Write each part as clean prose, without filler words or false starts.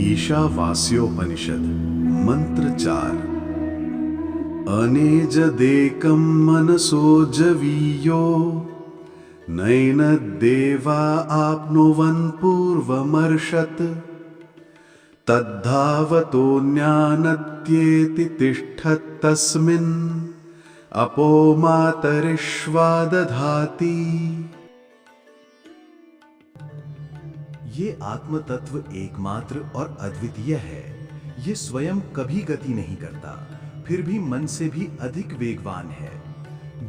ईशावास्योपनिषद मंत्र 4। अनेजदेकं मनसो जवीयो नैनद्देवा आप्नुवन् पूर्वमर्षत् तद्धावतो ज्ञानत्येति तिष्ठत्तस्मिन् अपो मातरिश्वा दधाति। ये आत्म तत्व एकमात्र और अद्वितीय है। ये स्वयं कभी गति नहीं करता, फिर भी मन से भी अधिक वेगवान है।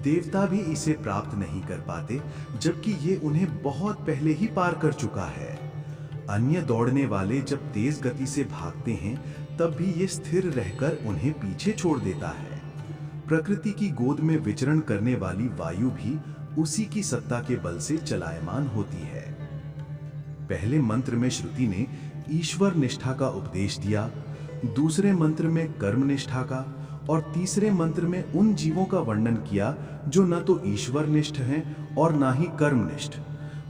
देवता भी इसे प्राप्त नहीं कर पाते, जबकि ये उन्हें बहुत पहले ही पार कर चुका है। अन्य दौड़ने वाले जब तेज गति से भागते हैं, तब भी ये स्थिर रहकर उन्हें पीछे छोड़ देता है। प्रकृति की गोद में विचरण करने वाली वायु भी उसी की सत्ता के बल से चलायमान होती है। पहले मंत्र में श्रुति ने ईश्वर निष्ठा का उपदेश दिया, दूसरे मंत्र में कर्म निष्ठा का और तीसरे मंत्र में उन जीवों का वर्णन किया जो न तो ईश्वर निष्ठ हैं और ना ही कर्मनिष्ठ।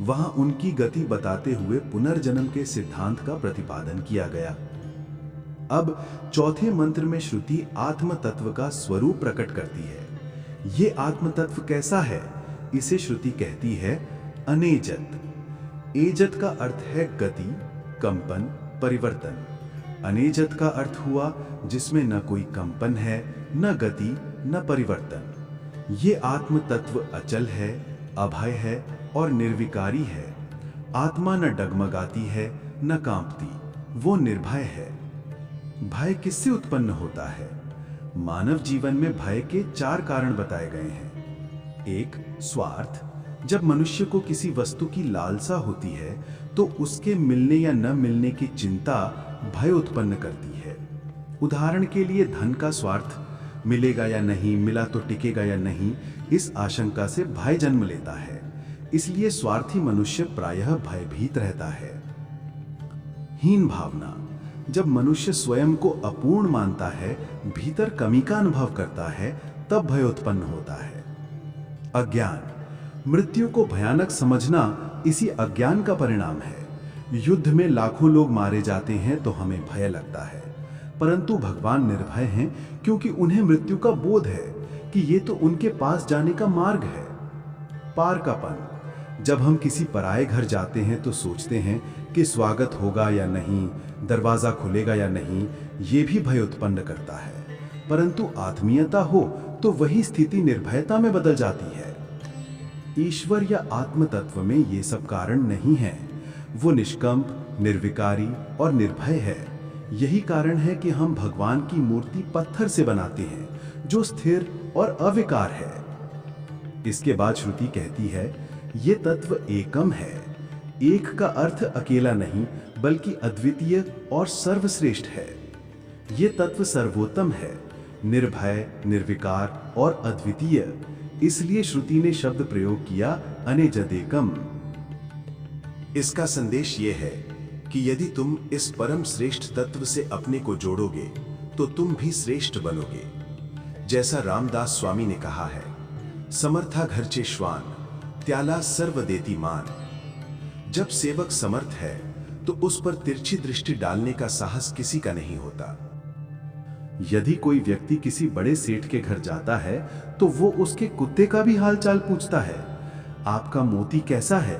वहां उनकी गति बताते हुए पुनर्जन्म के सिद्धांत का प्रतिपादन किया गया। अब चौथे मंत्र में श्रुति आत्म तत्व का स्वरूप प्रकट करती है। ये आत्म तत्व कैसा है? इसे श्रुति कहती है अनेजत। एजत का अर्थ है गति, कंपन, परिवर्तन। अनेजत का अर्थ हुआ जिसमें न कोई कंपन है, न गति, न परिवर्तन। ये आत्म तत्व अचल है, अभय है और निर्विकारी है। आत्मा न डगमगाती है, न कांपती, वो निर्भय है। भय किससे उत्पन्न होता है? मानव जीवन में भय के 4 कारण बताए गए हैं। 1. स्वार्थ। जब मनुष्य को किसी वस्तु की लालसा होती है तो उसके मिलने या न मिलने की चिंता भय उत्पन्न करती है। उदाहरण के लिए धन का स्वार्थ, मिलेगा या नहीं, मिला तो टिकेगा या नहीं, इस आशंका से भय जन्म लेता है। इसलिए स्वार्थी मनुष्य प्रायः भयभीत रहता है। हीन भावना। जब मनुष्य स्वयं को अपूर्ण मानता है, भीतर कमी का अनुभव करता है, तब भय उत्पन्न होता है। अज्ञान। मृत्यु को भयानक समझना इसी अज्ञान का परिणाम है। युद्ध में लाखों लोग मारे जाते हैं तो हमें भय लगता है, परंतु भगवान निर्भय हैं क्योंकि उन्हें मृत्यु का बोध है कि ये तो उनके पास जाने का मार्ग है। पार का पन। जब हम किसी पराये घर जाते हैं तो सोचते हैं कि स्वागत होगा या नहीं, दरवाजा खुलेगा या नहीं, ये भी भय उत्पन्न करता है। परंतु आत्मीयता हो तो वही स्थिति निर्भयता में बदल जाती है। ईश्वर या आत्म तत्व में ये सब कारण नहीं है। वो निष्कंप, निर्विकारी और निर्भय है। यही कारण है कि हम भगवान की मूर्ति पत्थर से बनाते हैं जो स्थिर और अविकार है। इसके बाद श्रुति कहती है ये तत्व एकम है। एक का अर्थ अकेला नहीं बल्कि अद्वितीय और सर्वश्रेष्ठ है। ये तत्व सर्वोत्तम है, निर्भय, निर्विकार और अद्वितीय। इसलिए श्रुति ने शब्द प्रयोग किया अनेजदेकम। इसका संदेश यह है कि यदि तुम इस परम श्रेष्ठ तत्व से अपने को जोड़ोगे तो तुम भी श्रेष्ठ बनोगे। जैसा रामदास स्वामी ने कहा है, समर्था घरचे श्वान, त्याला सर्व देती मान। जब सेवक समर्थ है तो उस पर तिरछी दृष्टि डालने का साहस किसी का नहीं होता। यदि कोई व्यक्ति किसी बड़े सेठ के घर जाता है तो वो उसके कुत्ते का भी हालचाल पूछता है, आपका मोती कैसा है?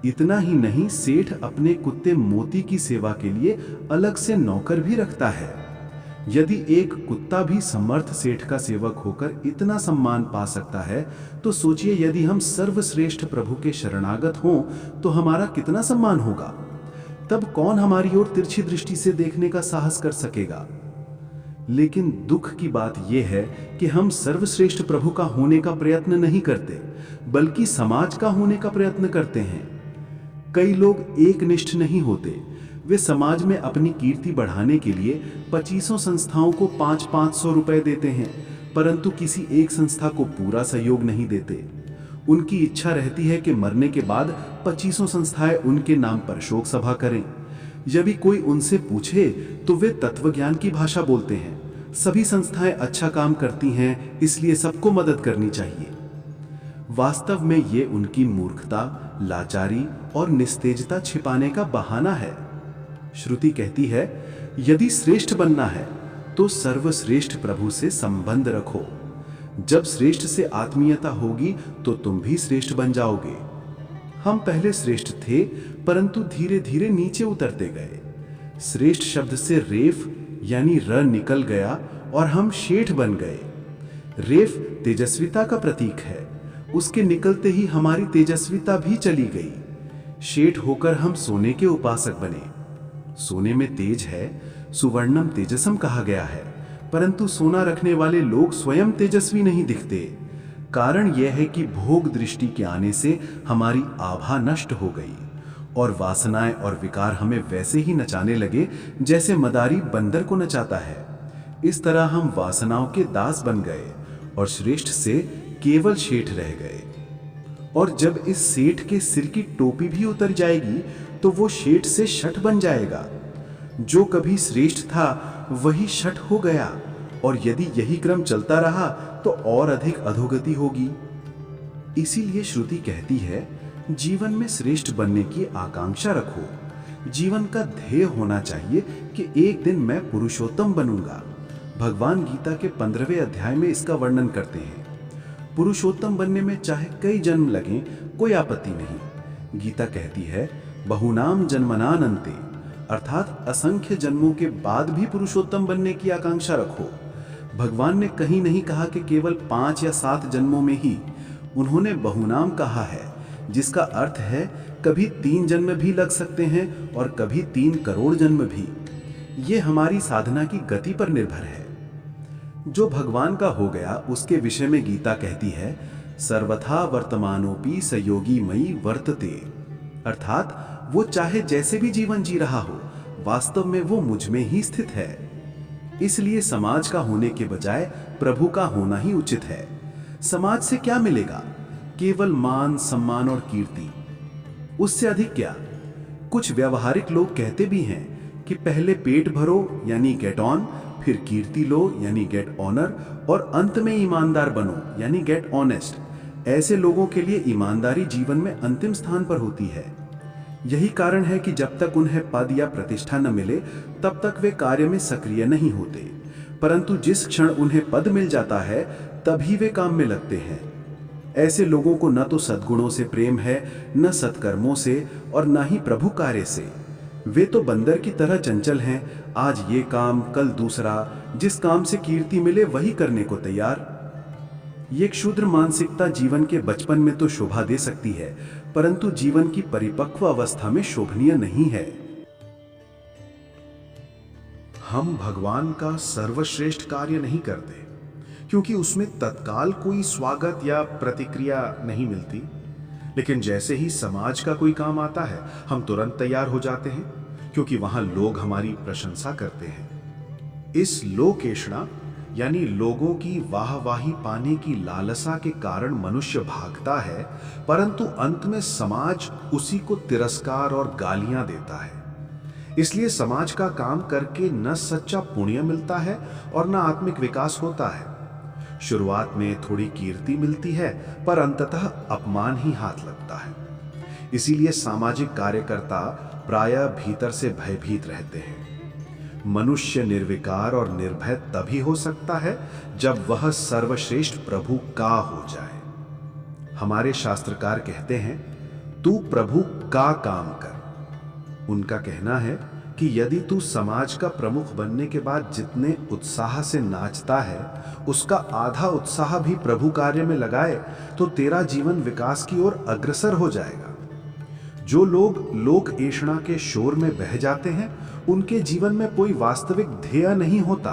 इतना ही नहीं, सेठ अपने कुत्ते मोती की सेवा के लिए अलग से नौकर भी रखता है। यदि एक कुत्ता भी समर्थ सेठ का सेवक होकर इतना सम्मान पा सकता है तो सोचिए यदि हम सर्वश्रेष्ठ प्रभु के शरणागत हों तो हमारा कितना सम्मान होगा। तब कौन हमारी ओर तिरछी दृष्टि से देखने का साहस कर सकेगा? लेकिन दुख की बात यह है कि हम सर्वश्रेष्ठ प्रभु का होने का प्रयत्न नहीं करते बल्कि समाज का होने का प्रयत्न करते हैं। कई लोग एकनिष्ठ नहीं होते। वे समाज में अपनी कीर्ति बढ़ाने के लिए 25 संस्थाओं को 500-500 रुपए देते हैं, परंतु किसी एक संस्था को पूरा सहयोग नहीं देते। उनकी इच्छा रहती है कि मरने के बाद 25 संस्थाएं उनके नाम पर शोक सभा करें। यदि कोई उनसे पूछे तो वे तत्वज्ञान की भाषा बोलते हैं। सभी संस्थाएं अच्छा काम करती हैं, इसलिए सबको मदद करनी चाहिए। वास्तव में ये उनकी मूर्खता, लाचारी और निस्तेजता छिपाने का बहाना है। श्रुति कहती है, यदि श्रेष्ठ बनना है तो सर्वश्रेष्ठ प्रभु से संबंध रखो। जब श्रेष्ठ से आत्मीयता होगी तो तुम भी श्रेष्ठ बन जाओगे। हम पहले श्रेष्ठ थे, परंतु धीरे धीरे नीचे उतरते गए। श्रेष्ठ शब्द से रेफ यानी र निकल गया और हम शेठ बन गए। रेफ तेजस्विता का प्रतीक है, उसके निकलते ही हमारी तेजस्विता भी चली गई। शेठ होकर हम सोने के उपासक बने। सोने में तेज है, सुवर्णम तेजसम कहा गया है, परंतु सोना रखने वाले लोग स्वयं तेजस्वी नहीं दिखते। कारण यह है कि भोग दृष्टि के आने से हमारी आभा नष्ट हो गई और वासनाएं और विकार हमें वैसे ही नचाने लगे जैसे मदारी बंदर को नचाता है। इस तरह हम वासनाओं के दास बन गए और श्रेष्ठ से केवल शेठ रह गए। और जब इस सेठ के सिर की टोपी भी उतर जाएगी तो वो शेठ से शठ बन जाएगा। जो कभी श्रेष्ठ था वही शठ हो गया, और यदि यही क्रम चलता रहा तो और अधिक अधोगति होगी। इसीलिए श्रुति कहती है, जीवन में श्रेष्ठ बनने की आकांक्षा रखो। जीवन का ध्येय होना चाहिए कि एक दिन मैं पुरुषोत्तम बनूंगा। भगवान गीता के 15वें अध्याय में इसका वर्णन करते हैं। पुरुषोत्तम बनने में चाहे कई जन्म लगें, कोई आपत्ति नहीं। गीता कहती है, बहुनाम जन्मनानन्ते, अर्थात असंख्य जन्मों के बाद भी पुरुषोत्तम बनने की आकांक्षा रखो। भगवान ने कहीं नहीं कहा कि केवल 5 या 7 जन्मों में ही। उन्होंने बहुनाम कहा है, जिसका अर्थ है कभी 3 जन्म भी लग सकते हैं और कभी 3 करोड़ जन्म भी। ये हमारी साधना की गति पर निर्भर है। जो भगवान का हो गया उसके विषय में गीता कहती है, सर्वथा वर्तमानोपि स योगी मयि वर्तते, अर्थात वो चाहे जैसे भी जीवन जी रहा हो, वास्तव में वो मुझ में ही स्थित है। इसलिए समाज का होने के बजाय प्रभु का होना ही उचित है। समाज से क्या मिलेगा? केवल मान, सम्मान और कीर्ति। उससे अधिक क्या? कुछ व्यावहारिक लोग कहते भी हैं कि पहले पेट भरो यानी गेट ऑन, फिर कीर्ति लो यानी गेट ऑनर, और अंत में ईमानदार बनो यानी गेट ऑनेस्ट। ऐसे लोगों के लिए ईमानदारी जीवन में अंतिम स्थान पर होती है। यही कारण है कि जब तक उन्हें पद या प्रतिष्ठा न मिले तब तक वे कार्य में सक्रिय नहीं होते, परंतु जिस क्षण उन्हें पद मिल जाता है तभी वे काम में लगते हैं। ऐसे लोगों को न तो सद्गुणों से प्रेम है, न सत्कर्मों से, और न ही प्रभु कार्य से। वे तो बंदर की तरह चंचल हैं, आज ये काम कल दूसरा, जिस काम से कीर्ति मिले वही करने को तैयार। ये क्षुद्र मानसिकता जीवन के बचपन में तो शोभा दे सकती है, परंतु जीवन की परिपक्व अवस्था में शोभनीय नहीं है। हम भगवान का सर्वश्रेष्ठ कार्य नहीं करते क्योंकि उसमें तत्काल कोई स्वागत या प्रतिक्रिया नहीं मिलती, लेकिन जैसे ही समाज का कोई काम आता है हम तुरंत तैयार हो जाते हैं, क्योंकि वहां लोग हमारी प्रशंसा करते हैं। इस लोकेषणा यानी लोगों की वाहवाही पाने की लालसा के कारण मनुष्य भागता है, परंतु अंत में समाज उसी को तिरस्कार और गालियां देता है। इसलिए समाज का काम करके न सच्चा पुण्य मिलता है और न आत्मिक विकास होता है। शुरुआत में थोड़ी कीर्ति मिलती है, पर अंततः अपमान ही हाथ लगता है। इसीलिए सामाजिक कार्यकर्ता प्रायः भीतर से भयभीत रहते हैं। मनुष्य निर्विकार और निर्भय तभी हो सकता है जब वह सर्वश्रेष्ठ प्रभु का हो जाए। हमारे शास्त्रकार कहते हैं, तू प्रभु का काम कर। उनका कहना है कि यदि तू समाज का प्रमुख बनने के बाद जितने उत्साह से नाचता है, उसका आधा उत्साह भी प्रभु कार्य में लगाए तो तेरा जीवन विकास की ओर अग्रसर हो जाएगा। जो लोग लोक ऐषणा के शोर में बह जाते हैं, उनके जीवन में कोई वास्तविक ध्येय नहीं होता।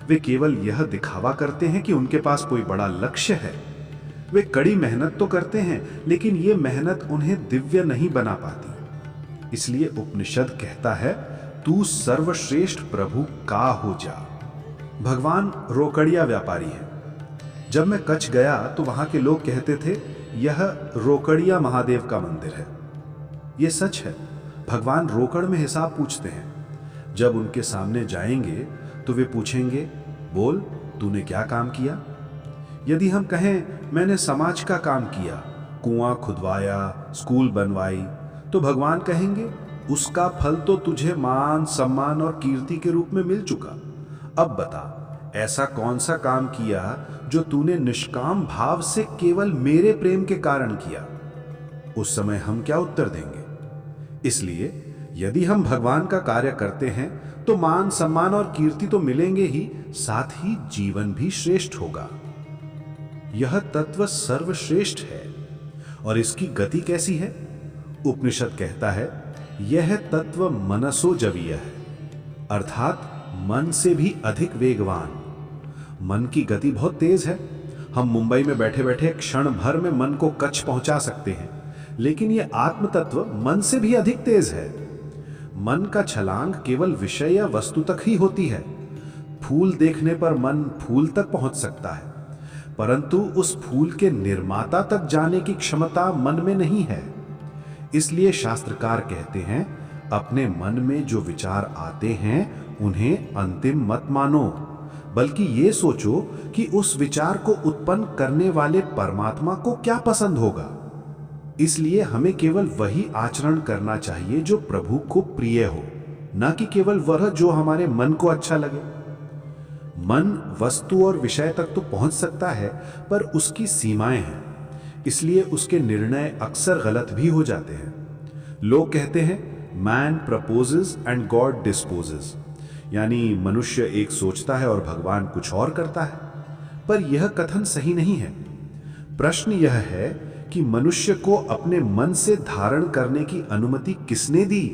वे केवल यह दिखावा करते हैं कि उनके पास कोई बड़ा लक्ष्य है। वे कड़ी मेहनत तो करते हैं, लेकिन ये मेहनत उन्हें दिव्य नहीं बना पाती। इसलिए उपनिषद कहता है, तू सर्वश्रेष्ठ प्रभु का हो जा। भगवान रोकड़िया व्यापारी है। जब मैं कच्छ गया तो वहां के लोग कहते थे, यह रोकड़िया महादेव का मंदिर है। यह सच है, भगवान रोकड़ में हिसाब पूछते हैं। जब उनके सामने जाएंगे तो वे पूछेंगे, बोल तूने क्या काम किया। यदि हम कहें मैंने समाज का काम किया, कुआं खुदवाया, स्कूल बनवाई, तो भगवान कहेंगे उसका फल तो तुझे मान, सम्मान और कीर्ति के रूप में मिल चुका। अब बता, ऐसा कौन सा काम किया जो तूने निष्काम भाव से केवल मेरे प्रेम के कारण किया? उस समय हम क्या उत्तर देंगे? इसलिए यदि हम भगवान का कार्य करते हैं तो मान, सम्मान और कीर्ति तो मिलेंगे ही, साथ ही जीवन भी श्रेष्ठ होगा। यह तत्व सर्वश्रेष्ठ है। और इसकी गति कैसी है? उपनिषद कहता है, यह तत्व मनसो जवीय है, अर्थात मन से भी अधिक वेगवान। मन की गति बहुत तेज है। हम मुंबई में बैठे बैठे क्षण भर में मन को कच्छ पहुंचा सकते हैं, लेकिन यह आत्म तत्व मन से भी अधिक तेज है। मन का छलांग केवल विषय या वस्तु तक ही होती है। फूल देखने पर मन फूल तक पहुंच सकता है, परंतु उस फूल के निर्माता तक जाने की क्षमता मन में नहीं है। इसलिए शास्त्रकार कहते हैं, अपने मन में जो विचार आते हैं उन्हें अंतिम मत मानो, बल्कि ये सोचो कि उस विचार को उत्पन्न करने वाले परमात्मा को क्या पसंद होगा। इसलिए हमें केवल वही आचरण करना चाहिए जो प्रभु को प्रिय हो, न कि केवल वह जो हमारे मन को अच्छा लगे। मन वस्तु और विषय तक तो पहुंच सकता है, पर उसकी सीमाएं हैं, इसलिए उसके निर्णय अक्सर गलत भी हो जाते हैं। लोग कहते हैं, man proposes and God disposes, यानी मनुष्य एक सोचता है और भगवान कुछ और करता है। पर यह कथन सही नहीं है। प्रश्न यह है कि मनुष्य को अपने मन से धारण करने की अनुमति किसने दी?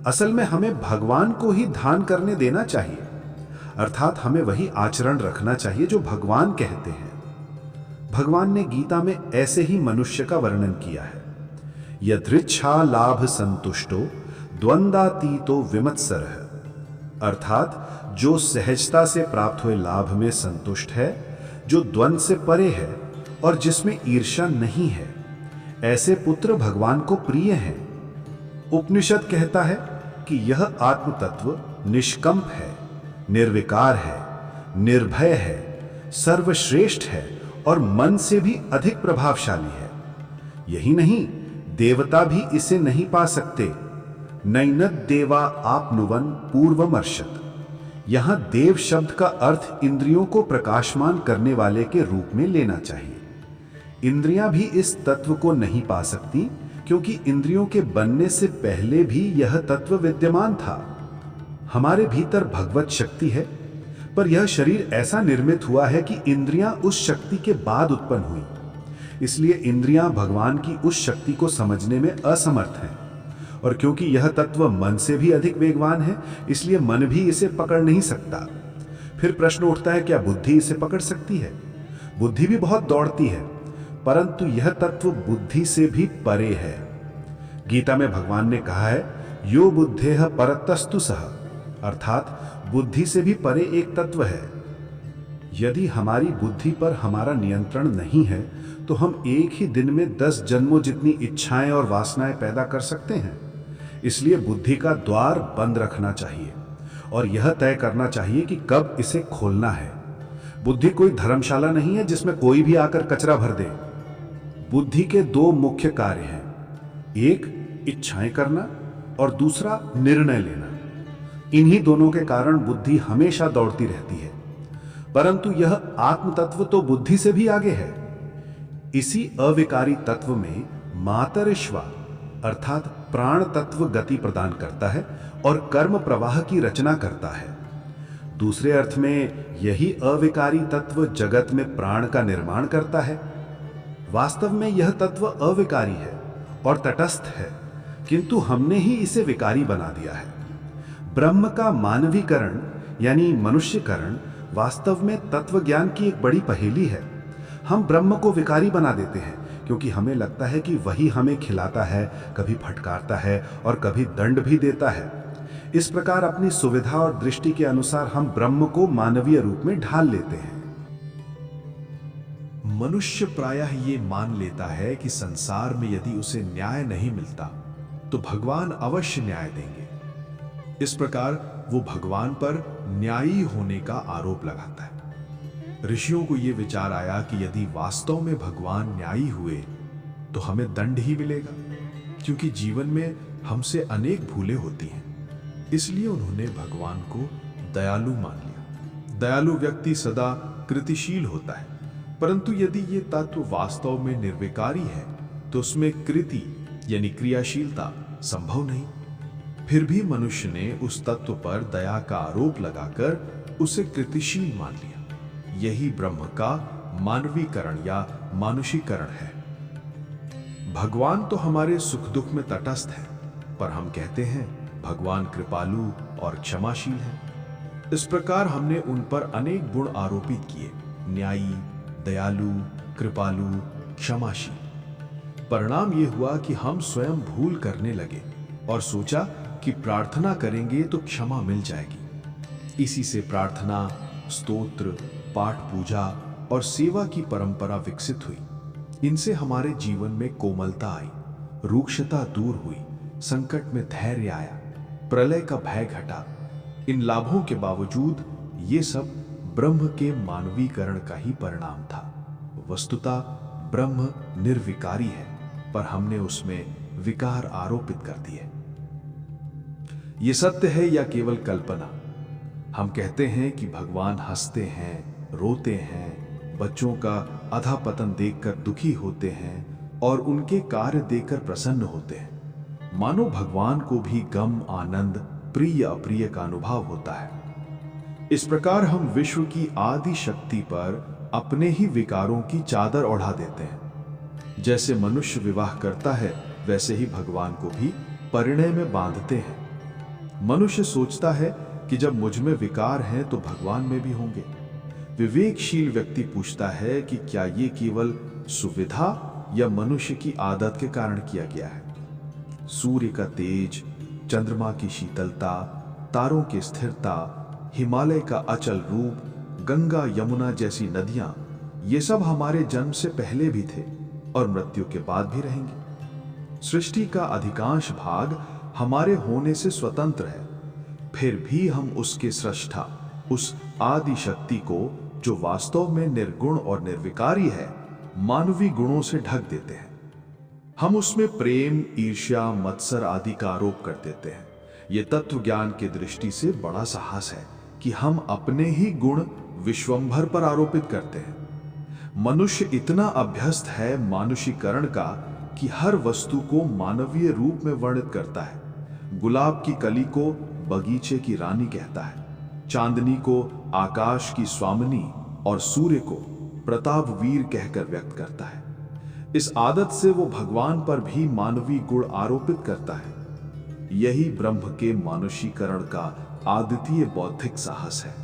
असल में हमें भगवान को ही धारण करने देना चाहिए, अर्थात हमें वही आचरण रखना चाहिए जो भगवान कहते हैं। भगवान ने गीता में ऐसे ही मनुष्य का वर्णन किया है, यदृच्छा लाभ संतुष्टो द्वंद्वातीतो विमत्सरः, अर्थात जो सहजता से प्राप्त हुए लाभ में संतुष्ट है, जो द्वंद्व से परे है और जिसमें ईर्ष्या नहीं है, ऐसे पुत्र भगवान को प्रिय हैं। उपनिषद कहता है कि यह आत्म तत्व निष्कंप है, निर्विकार है, निर्भय है, सर्वश्रेष्ठ है और मन से भी अधिक प्रभावशाली है। यही नहीं, देवता भी इसे नहीं पा सकते। नैनद देवा आपनुवन पूर्वमर्शत। यहां देव शब्द का अर्थ इंद्रियों को प्रकाशमान करने वाले के रूप में लेना चाहिए। इंद्रियां भी इस तत्व को नहीं पा सकती, क्योंकि इंद्रियों के बनने से पहले भी यह तत्व विद्यमान था। हमारे भीतर भगवत शक्ति है, पर यह शरीर ऐसा निर्मित हुआ है कि इंद्रियां उस शक्ति के बाद उत्पन्न हुई। इसलिए इंद्रियां भगवान की उस शक्ति को समझने में असमर्थ हैं। और क्योंकि यह तत्व मन से भी अधिक वेगवान है, इसलिए मन भी इसे पकड़ नहीं सकता। फिर प्रश्न उठता है, क्या बुद्धि इसे पकड़ सकती है? बुद्धि भी बहुत दौड़ती है, परंतु यह तत्व बुद्धि से भी परे है। गीता में भगवान ने कहा है, यो बुद्धेह परतस्तु सह, अर्थात बुद्धि से भी परे एक तत्व है। यदि हमारी बुद्धि पर हमारा नियंत्रण नहीं है, तो हम एक ही दिन में 10 जन्मों जितनी इच्छाएं और वासनाएं पैदा कर सकते हैं। इसलिए बुद्धि का द्वार बंद रखना चाहिए और यह तय करना चाहिए कि कब इसे खोलना है। बुद्धि कोई धर्मशाला नहीं है जिसमें कोई भी आकर कचरा भर दे। बुद्धि के 2 मुख्य कार्य हैं, एक इच्छाएं करना और दूसरा निर्णय लेना। इन्हीं दोनों के कारण बुद्धि हमेशा दौड़ती रहती है, परंतु यह आत्म तत्व तो बुद्धि से भी आगे है। इसी अविकारी तत्व में मातरिश्वा अर्थात प्राण तत्व गति प्रदान करता है और कर्म प्रवाह की रचना करता है। दूसरे अर्थ में यही अविकारी तत्व जगत में प्राण का निर्माण करता है। वास्तव में यह तत्व अविकारी है और तटस्थ है, किंतु हमने ही इसे विकारी बना दिया है। ब्रह्म का मानवीकरण यानी मनुष्यकरण वास्तव में तत्व ज्ञान की एक बड़ी पहेली है। हम ब्रह्म को विकारी बना देते हैं क्योंकि हमें लगता है कि वही हमें खिलाता है, कभी फटकारता है और कभी दंड भी देता है। इस प्रकार अपनी सुविधा और दृष्टि के अनुसार हम ब्रह्म को मानवीय रूप में ढाल लेते हैं। मनुष्य प्रायः ये मान लेता है कि संसार में यदि उसे न्याय नहीं मिलता तो भगवान अवश्य न्याय देंगे। इस प्रकार वो भगवान पर न्यायी होने का आरोप लगाता है। ऋषियों को यह विचार आया कि यदि वास्तव में भगवान न्यायी हुए तो हमें दंड ही मिलेगा, क्योंकि जीवन में हमसे अनेक भूलें होती हैं, इसलिए उन्होंने भगवान को दयालु मान लिया। दयालु व्यक्ति सदा कृतिशील होता है, परंतु यदि ये तत्व वास्तव में निर्विकारी है तो उसमें कृति यानी क्रियाशीलता संभव नहीं। फिर भी मनुष्य ने उस तत्व पर दया का आरोप लगाकर उसे कृतिशील मान लिया। यही ब्रह्म का मानवीकरण या मानुषीकरण है। भगवान तो हमारे सुख दुख में तटस्थ है, पर हम कहते हैं भगवान कृपालु और क्षमाशील है। इस प्रकार हमने उन पर अनेक गुण आरोपित किए, न्यायी, दयालु, कृपालु, क्षमाशील। परिणाम यह हुआ कि हम स्वयं भूल करने लगे और सोचा कि प्रार्थना करेंगे तो क्षमा मिल जाएगी। इसी से प्रार्थना, स्तोत्र, पाठ पूजा और सेवा की परंपरा विकसित हुई। इनसे हमारे जीवन में कोमलता आई, रूक्षता दूर हुई, संकट में धैर्य आया, प्रलय का भय घटा। इन लाभों के बावजूद ये सब ब्रह्म के मानवीकरण का ही परिणाम था। वस्तुतः ब्रह्म निर्विकारी है, पर हमने उसमें विकार आरोपित कर दिए। ये सत्य है या केवल कल्पना? हम कहते हैं कि भगवान हंसते हैं, रोते हैं, बच्चों का अधःपतन देखकर दुखी होते हैं और उनके कार्य देखकर प्रसन्न होते हैं। मानो भगवान को भी गम, आनंद, प्रिय अप्रिय का अनुभव होता है। इस प्रकार हम विश्व की आदि शक्ति पर अपने ही विकारों की चादर ओढ़ा देते हैं। जैसे मनुष्य विवाह करता है, वैसे ही भगवान को भी परिणय में बांधते हैं। मनुष्य सोचता है कि जब मुझ में विकार हैं तो भगवान में भी होंगे। विवेकशील व्यक्ति पूछता है कि क्या ये केवल सुविधा या मनुष्य की आदत के कारण किया गया है? सूर्य का तेज, चंद्रमा की शीतलता, तारों की स्थिरता, हिमालय का अचल रूप, गंगा यमुना जैसी नदियां, ये सब हमारे जन्म से पहले भी थे और मृत्यु के बाद भी रहेंगे। सृष्टि का अधिकांश भाग हमारे होने से स्वतंत्र है, फिर भी हम उसके सृष्टा, उस आदि शक्ति को, जो वास्तव में निर्गुण और निर्विकारी है, मानवी गुणों से ढक देते हैं। हम उसमें प्रेम, ईर्ष्या, मत्सर आदि का आरोप कर देते हैं। यह तत्व ज्ञान की दृष्टि से बड़ा साहस है कि हम अपने ही गुण विश्वंभर पर आरोपित करते हैं। मनुष्य इतना अभ्यस्त है मानुषीकरण का कि हर वस्तु को मानवीय रूप में वर्णित करता है। गुलाब की कली को बगीचे की रानी कहता है, चांदनी को आकाश की स्वामिनी और सूर्य को प्रताप वीर कहकर व्यक्त करता है। इस आदत से वो भगवान पर भी मानवीय गुण आरोपित करता है। यही ब्रह्म के मानुषीकरण का अद्वितीय बौद्धिक साहस है।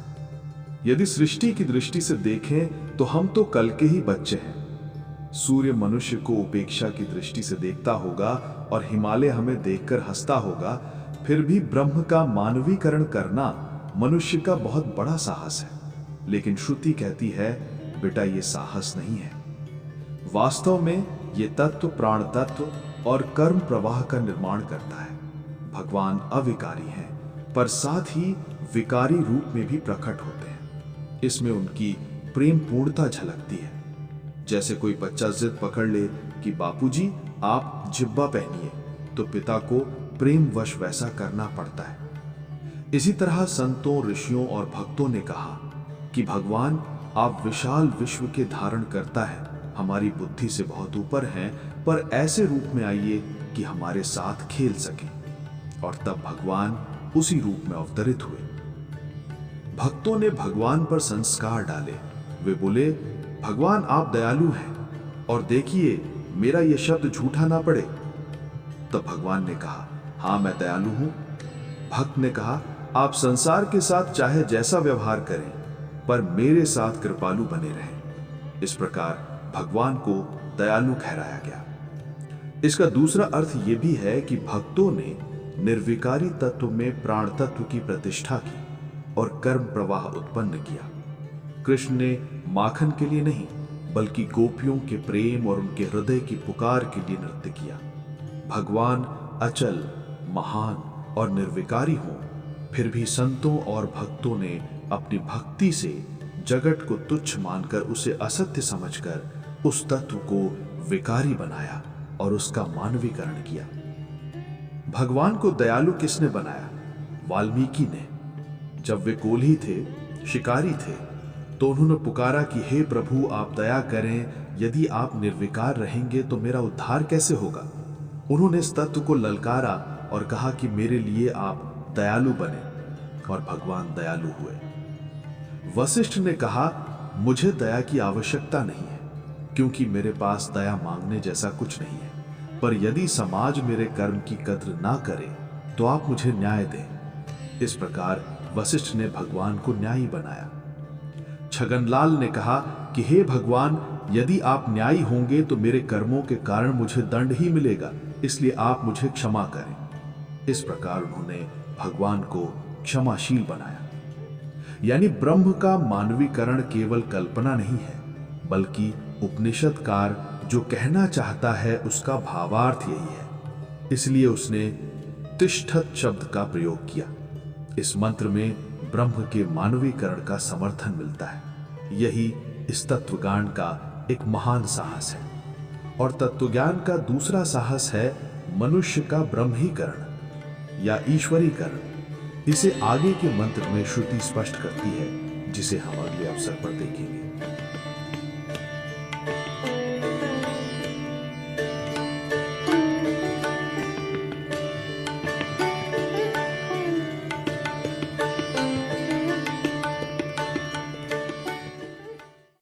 यदि सृष्टि की दृष्टि से देखें तो हम तो कल के ही बच्चे हैं। सूर्य मनुष्य को उपेक्षा की दृष्टि से देखता होगा और हिमालय हमें देखकर हंसता होगा, फिर भी ब्रह्म का मानवीकरण करना मनुष्य का बहुत बड़ा साहस है। लेकिन श्रुति कहती है, बेटा ये साहस नहीं है। वास्तव में ये तत्व प्राण तत्व और कर्म प्रवाह का निर्माण करता है। भगवान अविकारी हैं, पर साथ ही विकारी रूप में भी प्रकट होते हैं। इसमें उनकी प्रेम पूर्णता झलकती है। जैसे कोई बच्चा जिद पकड़ ले कि बापूजी आप जिब्बा पहनिए, तो पिता को प्रेमवश वैसा करना पड़ता है। इसी तरह संतों, ऋषियों और भक्तों ने कहा कि भगवान आप विशाल विश्व के धारण करता है, हमारी बुद्धि से बहुत ऊपर हैं, पर ऐसे रूप में आइए कि हमारे साथ खेल सके। और तब भगवान उसी रूप में अवतरित हुए। भक्तों ने भगवान पर संस्कार डाले। वे बोले, भगवान आप दयालु हैं और देखिए मेरा यह शब्द झूठा ना पड़े। तब भगवान ने कहा, हाँ मैं दयालु हूं। भक्त ने कहा, आप संसार के साथ चाहे जैसा व्यवहार करें, पर मेरे साथ कृपालु बने रहें। इस प्रकार भगवान को दयालु ठहराया गया। इसका दूसरा अर्थ यह भी है कि भक्तों ने निर्विकारी तत्व में प्राण तत्व की प्रतिष्ठा की और कर्म प्रवाह उत्पन्न किया। कृष्ण ने माखन के लिए नहीं, बल्कि गोपियों के प्रेम और उनके हृदय की पुकार के लिए नृत्य किया। भगवान अचल, महान और निर्विकारी हों, फिर भी संतों और भक्तों ने अपनी भक्ति से जगत को तुच्छ मानकर उसे असत्य समझकर उस तत्व को विकारी बनाया और उसका मानवीकरण किया। भगवान को दयालु किसने बनाया? वाल्मीकि ने। जब वे कोल्ही थे, शिकारी थे, तो उन्होंने पुकारा कि हे प्रभु, आप दया करें, यदि आप निर्विकार रहेंगे तो मेरा उद्धार कैसे होगा? उन्होंने इस तत्व को ललकारा और कहा कि मेरे लिए आप दयालु बने, और भगवान दयालु हुए। वशिष्ठ ने कहा, मुझे दया की आवश्यकता नहीं है, क्योंकि मेरे पास दया मांगने जैसा कुछ नहीं है, पर यदि समाज मेरे कर्म की कद्र ना करे तो आप मुझे न्याय दें। इस प्रकार वशिष्ठ ने भगवान को न्यायी बनाया। छगनलाल ने कहा कि हे भगवान, यदि आप न्यायी होंगे तो मेरे कर्मों के कारण मुझे दंड ही मिलेगा, इसलिए आप मुझे क्षमा करें। इस प्रकार उन्होंने भगवान को क्षमाशील बनाया। यानी ब्रह्म का मानवीकरण केवल कल्पना नहीं है, बल्कि उपनिषदकार जो कहना चाहता है उसका भावार्थ यही है। इसलिए उसने तिष्ठत शब्द का प्रयोग किया। इस मंत्र में ब्रह्म के मानवीकरण का समर्थन मिलता है। यही इस तत्वज्ञान का एक महान साहस है। और तत्वज्ञान का दूसरा साहस है मनुष्य का ब्रह्मीकरण या ईश्वरीकरण। इसे आगे के मंत्र में श्रुति स्पष्ट करती है, जिसे हम अगले अवसर पर देखेंगे।